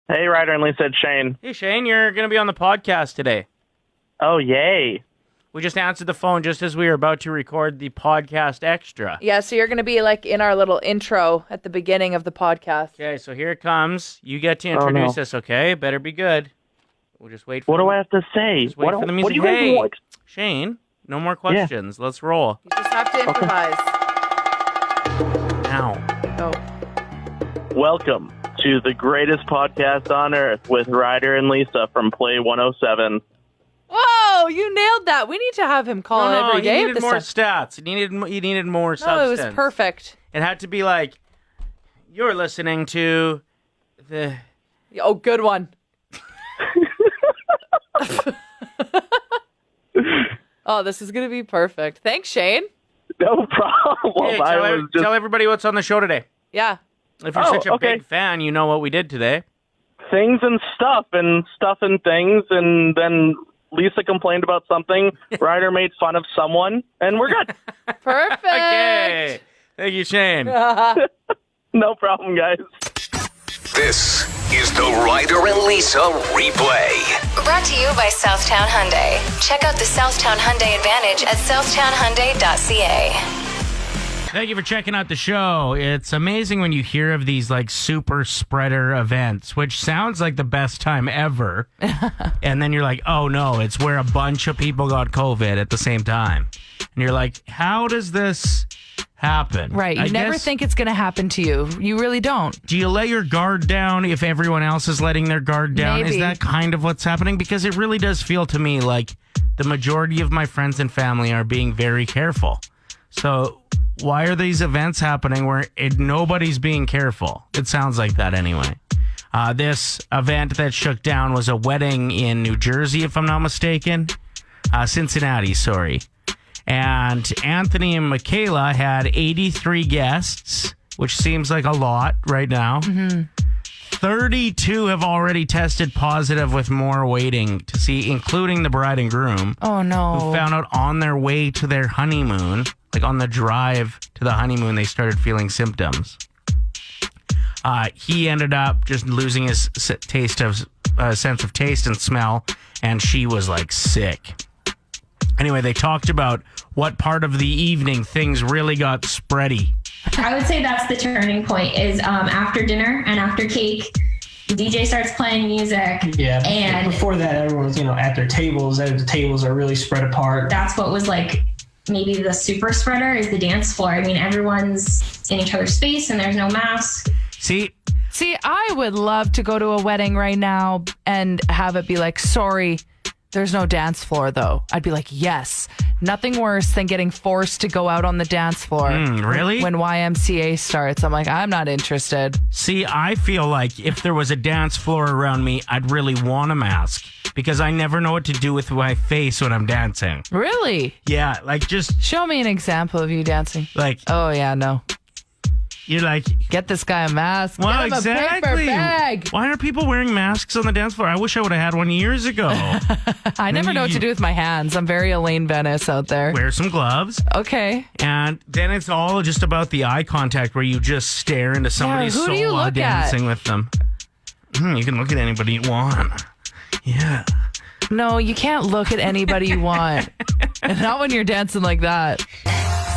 Hey, Ryder and Lisa, it's Shane. Hey, Shane, you're going to be on the podcast today. Oh, yay. We just answered the phone just as we were about to record the podcast extra. Yeah, so you're going to be like in our little intro at the beginning of the podcast. Okay, so here it comes. You get to introduce us, okay? Better be good. We'll just wait for What do I have to say? Just wait for the music. What do you guys want? Shane, no more questions. Let's roll. You just have to improvise. Now. Go. Welcome to the greatest podcast on earth with Ryder and Lisa from Play 107. Whoa, you nailed that. We need to have him call every day. You needed more stats. You needed more substance. It was perfect. It had to be like, you're listening to the... Oh, good one. Oh, this is going to be perfect. Thanks, Shane. No problem. Hey, tell everybody what's on the show today. Yeah. If you're such a big fan, you know what we did today. Things and stuff and things, and then Lisa complained about something. Ryder made fun of someone, and we're good. Perfect. Okay. Thank you, Shane. No problem, guys. This is the Ryder and Lisa replay. Brought to you by Southtown Hyundai. Check out the Southtown Hyundai Advantage at southtownhyundai.ca. Thank you for checking out the show. It's amazing when you hear of these like super spreader events, which sounds like the best time ever. And then you're like, oh no, it's where a bunch of people got COVID at the same time. And you're like, how does this happen? Right. You never think it's going to happen to you. You really don't. Do you let your guard down if everyone else is letting their guard down? Maybe. Is that kind of what's happening? Because it really does feel to me like the majority of my friends and family are being very careful. So why are these events happening where nobody's being careful? It sounds like that anyway. This event that shook down was a wedding in New Jersey, if I'm not mistaken. Cincinnati, sorry. And Anthony and Michaela had 83 guests, which seems like a lot right now. Mm-hmm. 32 have already tested positive with more waiting to see, including the bride and groom. Oh, no. Who found out on their way to their honeymoon, like on the drive to the honeymoon, they started feeling symptoms. He ended up just losing his sense of taste and smell, and she was like sick. Anyway, they talked about what part of the evening things really got spready. I would say that's the turning point is after dinner and after cake, the DJ starts playing music. Yeah, and before that, everyone's, at their tables. The tables are really spread apart. That's what was like maybe the super spreader is the dance floor. I mean, everyone's in each other's space and there's no mask. See, I would love to go to a wedding right now and have it be like, sorry, there's no dance floor, though. I'd be like, yes. Nothing worse than getting forced to go out on the dance floor. Really? When YMCA starts. I'm like, I'm not interested. See, I feel like if there was a dance floor around me, I'd really want a mask because I never know what to do with my face when I'm dancing. Really? Yeah, like just... Show me an example of you dancing. Like... Oh, yeah, no. You're like... Get this guy a mask. Well, Get him exactly. a paper bag. Why are people wearing masks on the dance floor? I wish I would have had one years ago. I never know what to do with my hands. I'm very Elaine Venice out there. Wear some gloves. Okay. And then it's all just about the eye contact where you just stare into somebody's who do you soul while look dancing at? with them. You can look at anybody you want. Yeah. No, you can't look at anybody you want. And not when you're dancing like that.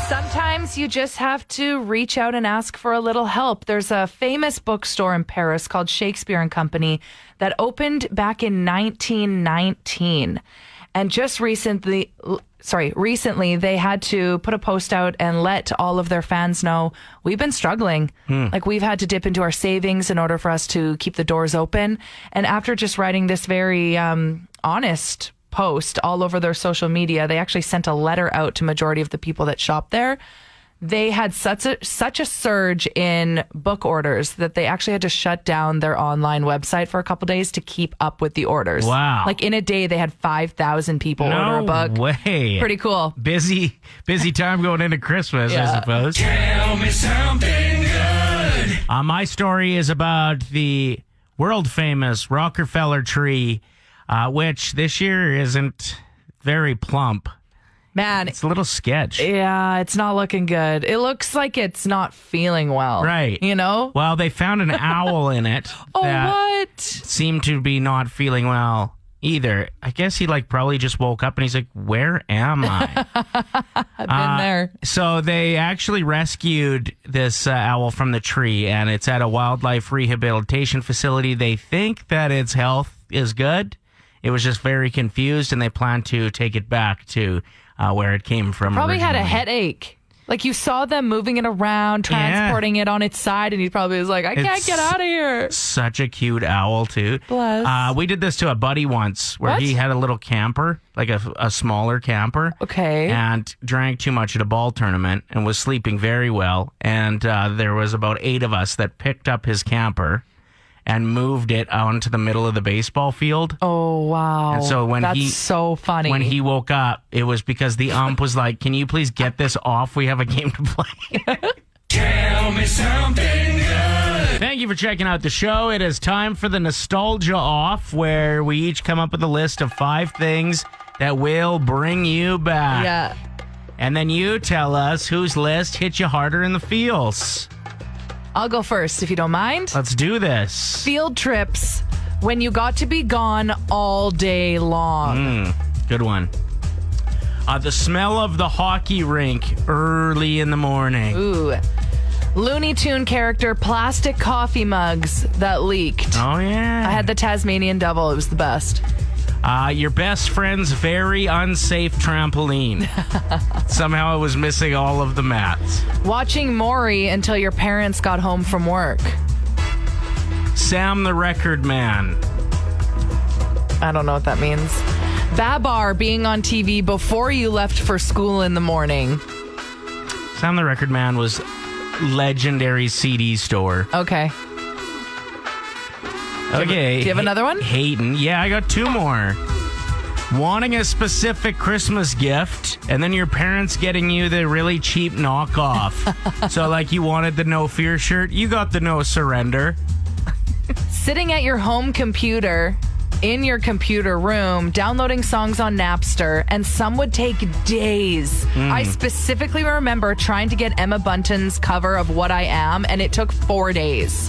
Sometimes you just have to reach out and ask for a little help. There's a famous bookstore in Paris called Shakespeare and Company that opened back in 1919. And just recently they had to put a post out and let all of their fans know we've been struggling. Like we've had to dip into our savings in order for us to keep the doors open. And after just writing this very honest post all over their social media, they actually sent a letter out to majority of the people that shop there. They had such a surge in book orders that they actually had to shut down their online website for a couple days to keep up with the orders. Wow. Like in a day, they had 5,000 people order a book. No way. Pretty cool. Busy time going into Christmas, Yeah. I suppose. Tell me something good. My story is about the world famous Rockefeller tree, which this year isn't very plump. Man, It's a little sketch. yeah, it's not looking good. It looks like it's not feeling well. Right. You know? Well, they found an owl in it. Oh, that what? seemed to be not feeling well either. I guess he probably just woke up and he's like, where am I? I've been there. So they actually rescued this owl from the tree, and it's at a wildlife rehabilitation facility. They think that its health is good. It was just very confused, and they plan to take it back to where it came from. Probably had a originally. Headache. You saw them moving it around, transporting it on its side, and he probably was like, I can't get out of here. Such a cute owl, too. Bless. We did this to a buddy once where What? he had a little camper, a smaller camper. Okay. And drank too much at a ball tournament and was sleeping very well. And there was about 8 of us that picked up his camper and moved it onto the middle of the baseball field. Oh, wow. And so That's so funny. When he woke up, it was because the ump was like, can you please get this off? We have a game to play. Tell me something good. Thank you for checking out the show. It is time for the Nostalgia Off, where we each come up with a list of 5 things that will bring you back. Yeah. And then you tell us whose list hit you harder in the feels. I'll go first, if you don't mind. Let's do this. Field trips when you got to be gone all day long. Good one. The smell of the hockey rink early in the morning. Ooh. Looney Tune character plastic coffee mugs that leaked. Oh, yeah. I had the Tasmanian Devil. It was the best. Your best friend's very unsafe trampoline. Somehow it was missing all of the mats. Watching Maury until your parents got home from work. Sam the Record Man. I don't know what that means. Babar being on TV before you left for school in the morning. Sam the Record Man was legendary CD store. Okay. Okay. Do you have another one? Hayden. Yeah, I got 2 more. Wanting a specific Christmas gift, and then your parents getting you the really cheap knockoff. So, you wanted the No Fear shirt, you got the No Surrender. Sitting at your home computer, in your computer room, downloading songs on Napster, and some would take days. I specifically remember trying to get Emma Bunton's cover of What I Am, and it took 4 days.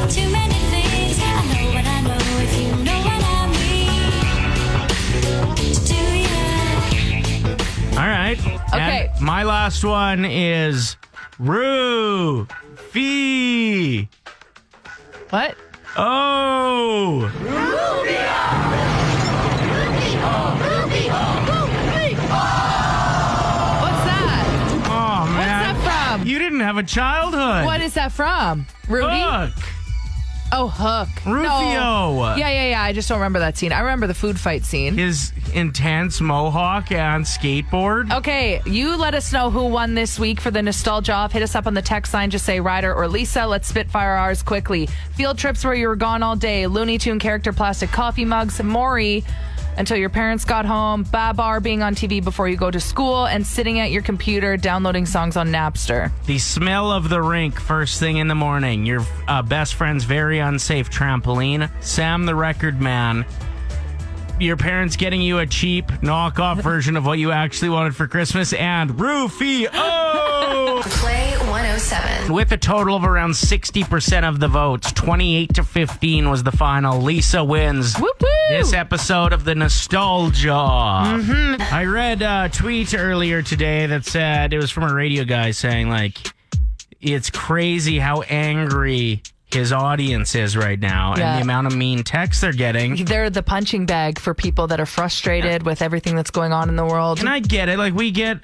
Too many things. I know what I know if you know what I mean. Do ya? All right. Okay. And my last one is Rufy. What? Oh. What's that? Oh, man. What's that from? You didn't have a childhood. What is that from? Rudy? Hook. Oh, Hook. Rufio. No. Yeah. I just don't remember that scene. I remember the food fight scene. His intense mohawk and skateboard. Okay, you let us know who won this week for the Nostalgia Off. Hit us up on the text line. Just say Ryder or Lisa. Let's spitfire ours quickly. Field trips where you were gone all day. Looney Tune character plastic coffee mugs. Maury until your parents got home. Babar being on TV before you go to school. And sitting at your computer downloading songs on Napster. The smell of the rink first thing in the morning. Your best friend's very unsafe trampoline. Sam the Record Man. Your parents getting you a cheap knockoff version of what you actually wanted for Christmas. And Rufio. Play 107. With a total of around 60% of the votes, 28-15 was the final. Lisa wins Whoop whoop! this episode of the Nostalgia. I read a tweet earlier today that said, it was from a radio guy saying, it's crazy how angry his audience is right now and the amount of mean texts they're getting. They're the punching bag for people that are frustrated with everything that's going on in the world. And I get it. We get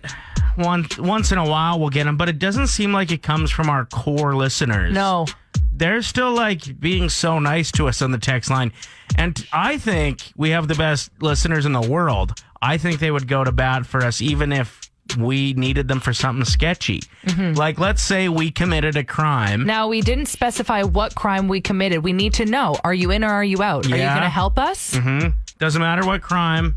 once in a while we'll get them, but it doesn't seem like it comes from our core listeners. No. They're still being so nice to us on the text line. And I think we have the best listeners in the world. I think they would go to bat for us even if we needed them for something sketchy. Let's say we committed a crime. Now, we didn't specify what crime we committed. We need to know. Are you in or are you out? Are you going to help us? Doesn't matter what crime.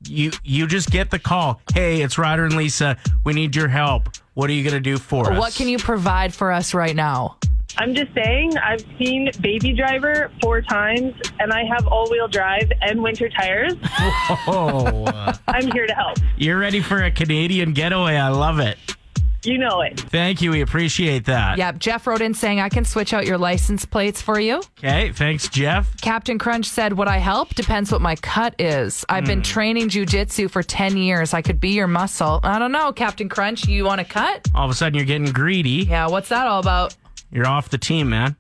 You just get the call. Hey, it's Ryder and Lisa. We need your help. What are you going to do for us? What can you provide for us right now? I'm just saying, I've seen Baby Driver 4 times, and I have all-wheel drive and winter tires. Whoa. I'm here to help. You're ready for a Canadian getaway. I love it. You know it. Thank you. We appreciate that. Yep. Jeff wrote in saying, I can switch out your license plates for you. Okay. Thanks, Jeff. Captain Crunch said, would I help? Depends what my cut is. I've been training jujitsu for 10 years. I could be your muscle. I don't know, Captain Crunch. You want a cut? All of a sudden, you're getting greedy. Yeah, what's that all about? You're off the team, man.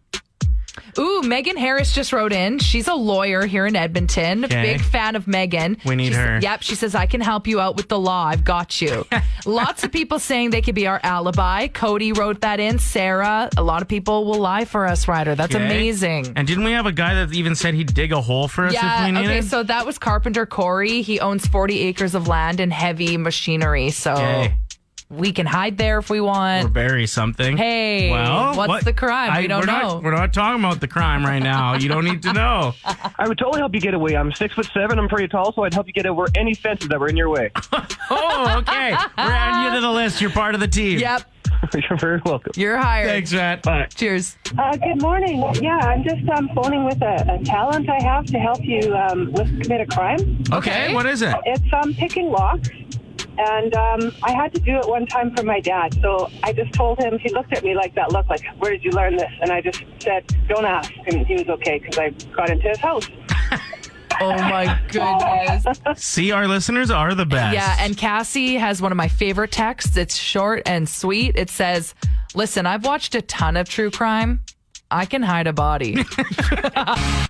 Ooh, Megan Harris just wrote in. She's a lawyer here in Edmonton. Okay. Big fan of Megan. We need her. Yep, she says, I can help you out with the law. I've got you. Lots of people saying they could be our alibi. Cody wrote that in. Sarah. A lot of people will lie for us, Ryder. That's Okay. amazing. And didn't we have a guy that even said he'd dig a hole for us if we needed? Okay, so that was Carpenter Corey. He owns 40 acres of land and heavy machinery. So Okay. we can hide there if we want. Or bury something. Hey, well, what's the crime? We don't we're know. We're not talking about the crime right now. You don't need to know. I would totally help you get away. I'm 6'7". I'm pretty tall, so I'd help you get over any fences that were in your way. Oh, okay. We're adding you to the list. You're part of the team. Yep, You're very welcome. you're hired. Thanks, Matt. Bye. Cheers. Good morning. Yeah, I'm just phoning with a talent I have to help you commit a crime. Okay, what is it? It's picking locks. And I had to do it one time for my dad. So I just told him, he looked at me like that look, like, where did you learn this? And I just said, don't ask. And he was okay because I got into his house. Oh, my goodness. See, our listeners are the best. Yeah, and Cassie has one of my favorite texts. It's short and sweet. It says, listen, I've watched a ton of true crime. I can hide a body.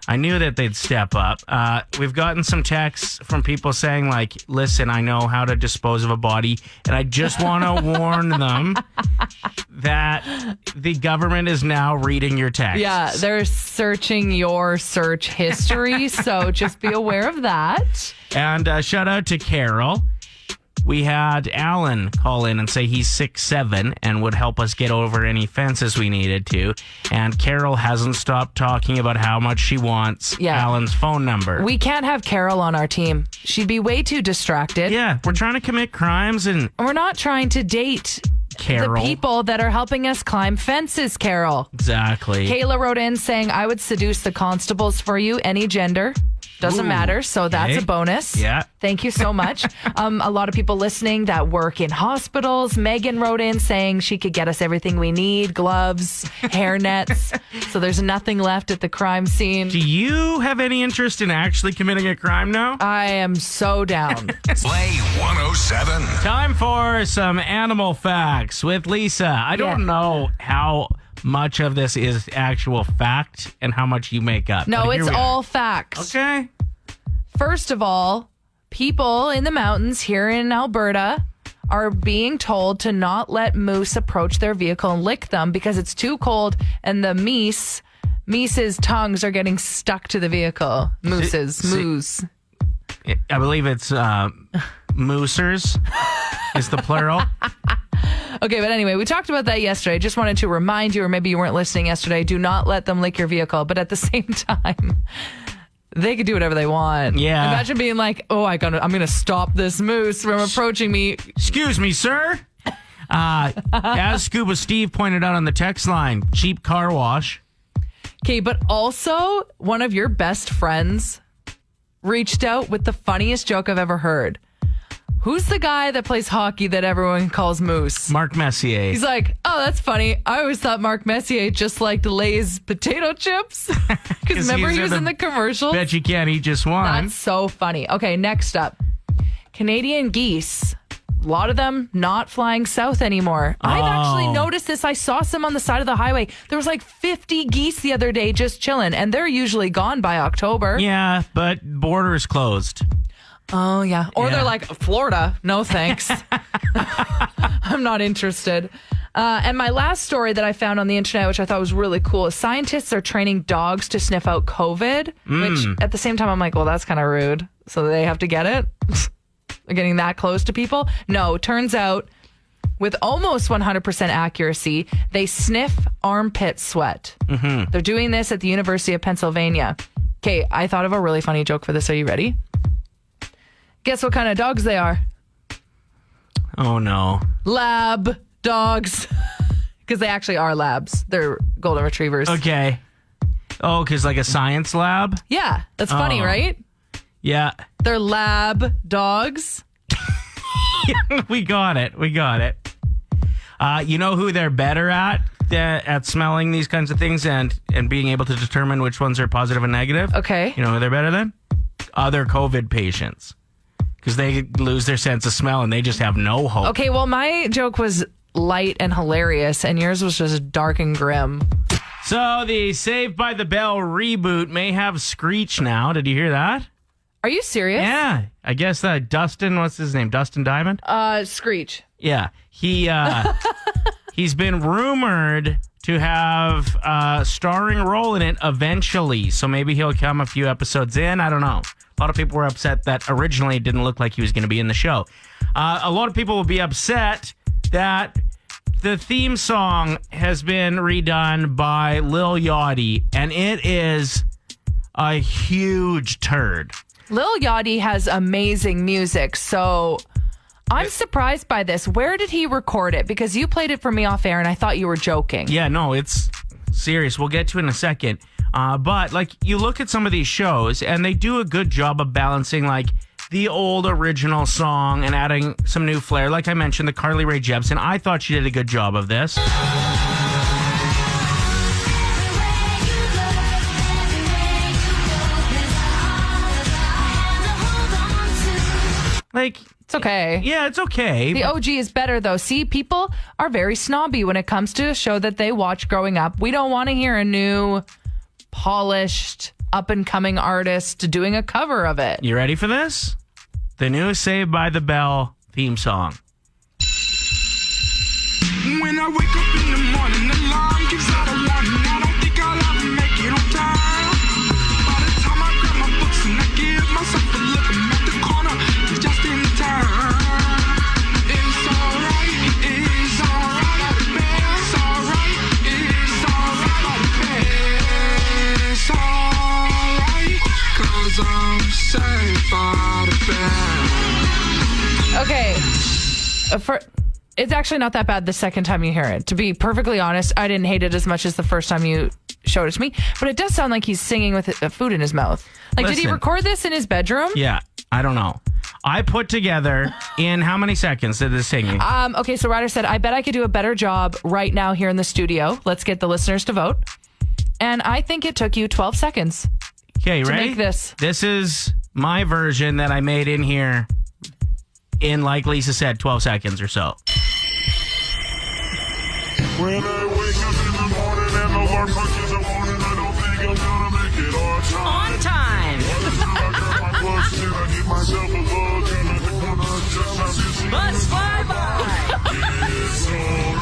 I knew that they'd step up. We've gotten some texts from people saying, like, listen, I know how to dispose of a body, and I just want to warn them that the government is now reading your texts. Yeah, they're searching your search history, so just be aware of that. And shout out to Carol. We had Alan call in and say he's 6'7" and would help us get over any fences we needed to. And Carol hasn't stopped talking about how much she wants Alan's phone number. We can't have Carol on our team. She'd be way too distracted. Yeah, we're trying to commit crimes and we're not trying to date Carol. the people that are helping us climb fences, Carol. Exactly. Kayla wrote in saying, I would seduce the constables for you, any gender. Doesn't matter, so that's a bonus. Yeah. Thank you so much. A lot of people listening that work in hospitals. Megan wrote in saying she could get us everything we need, gloves, hair nets. So there's nothing left at the crime scene. Do you have any interest in actually committing a crime now? I am so down. Play 107. Time for some animal facts with Lisa. I don't know how much of this is actual fact and how much you make up. No, But here it's we are. all facts. Okay. First of all, people in the mountains here in Alberta are being told to not let moose approach their vehicle and lick them because it's too cold and the moose's tongues are getting stuck to the vehicle. Moose. I believe it's moosers is the plural. Okay, but anyway, we talked about that yesterday. Just wanted to remind you, or maybe you weren't listening yesterday, do not let them lick your vehicle. But at the same time, they could do whatever they want. Yeah. Imagine being like, oh, I'm going to stop this moose from approaching me. Excuse me, sir. As Scuba Steve pointed out on the text line, cheap car wash. Okay, but also one of your best friends reached out with the funniest joke I've ever heard. Who's the guy that plays hockey that everyone calls Moose? Mark Messier. He's like, oh, that's funny. I always thought Mark Messier just liked Lay's potato chips. Because remember he was in the commercials? Bet you can't eat just one. That's so funny. Okay, next up. Canadian geese. A lot of them not flying south anymore. I've actually noticed this. I saw some on the side of the highway. There was like 50 geese the other day just chilling, and they're usually gone by October. Yeah, but borders closed. Oh, yeah. Or Yeah. they're like, Florida, no thanks. I'm not interested. And my last story that I found on the internet, which I thought was really cool, is scientists are training dogs to sniff out COVID, which at the same time, I'm like, well, that's kind of rude. So they have to get it? They're getting that close to people? No, turns out with almost 100% accuracy, they sniff armpit sweat. Mm-hmm. They're doing this at the University of Pennsylvania. Okay, I thought of a really funny joke for this. Are you ready? Guess what kind of dogs they are? Oh, no. Lab dogs. Because they actually are labs. They're golden retrievers. Okay. Oh, because like a science lab? Yeah, that's funny, right? Yeah. They're lab dogs. We got it. You know who they're better at smelling these kinds of things and being able to determine which ones are positive and negative? Okay. You know who they're better than? Other COVID patients. Because they lose their sense of smell and they just have no hope. Okay, well, my joke was light and hilarious, and yours was just dark and grim. So the Saved by the Bell reboot may have Screech now. Did you hear that? Are you serious? Yeah. I guess Dustin, what's his name? Dustin Diamond? Screech. Yeah. He's been rumored to have a starring role in it eventually. So maybe he'll come a few episodes in. I don't know. A lot of people were upset that originally it didn't look like he was going to be in the show. A lot of people will be upset that the theme song has been redone by Lil Yachty, and it is a huge turd. Lil Yachty has amazing music, so I'm surprised by this. Where did he record it? Because you played it for me off air, and I thought you were joking. Yeah, no, it's serious. We'll get to it in a second. But, like, you look at some of these shows, and they do a good job of balancing, like, the old original song and adding some new flair. Like I mentioned, the Carly Rae Jepsen. I thought she did a good job of this. Like, it's okay. Yeah, it's okay. The OG is better, though. See, people are very snobby when it comes to a show that they watch growing up. We don't want to hear a new, polished, up-and-coming artist doing a cover of it. You ready for this? The new Saved by the Bell theme song. When I wake up in the morning, the alarm gives out a warning. I don't think I'll ever make it on time. By the time I grab my books and I give myself a look, I'm at the corner, just in time. It's alright, it's alright, it's alright, it's alright, it's alright, 'cause I'm saved by the bell. Okay. It's actually not that bad the second time you hear it. To be perfectly honest, I didn't hate it as much as the first time you showed it to me. But it does sound like he's singing with food in his mouth. Like, Did he record this in his bedroom? Yeah, I don't know. I put together in how many seconds did this singing? Okay, so Ryder said, I bet I could do a better job right now here in the studio. Let's get the listeners to vote. And I think it took you 12 seconds. Okay, to ready? make this. This is my version that I made in here in, like Lisa said, 12 seconds or so. When I wake up in the morning and the alarm punches a warning, I don't think I'm gonna make it on time. I grab my bus and I give myself a look and at the corner just not busy. Bus fly by. It's alright.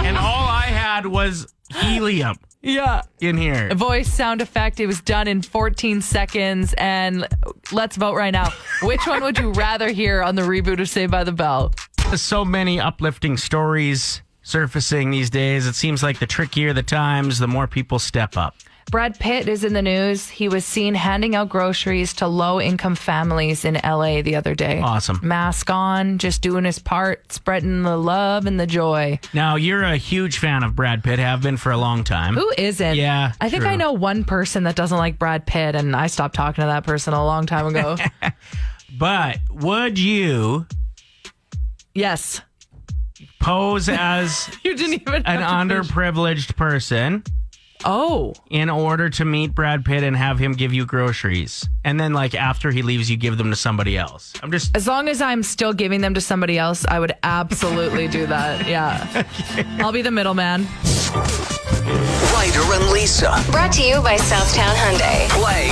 And all I had was helium. Yeah. In here. A voice sound effect. It was done in 14 seconds. And let's vote right now. Which one would you rather hear on the reboot of Saved by the Bell? So many uplifting stories surfacing these days. It seems like the trickier the times, the more people step up. Brad Pitt is in the news. He was seen handing out groceries to low-income families in LA the other day. Awesome. Mask on, just doing his part, spreading the love and the joy. Now, you're a huge fan of Brad Pitt, have been for a long time. Who isn't? Yeah, I think true. I know one person that doesn't like Brad Pitt, and I stopped talking to that person a long time ago. But would you... Yes. Pose as You didn't even an underprivileged person... Oh. In order to meet Brad Pitt and have him give you groceries. And then, like, after he leaves, you give them to somebody else. As long as I'm still giving them to somebody else, I would absolutely do that. Yeah. Okay. I'll be the middleman. Ryder and Lisa. Brought to you by Southtown Hyundai. Play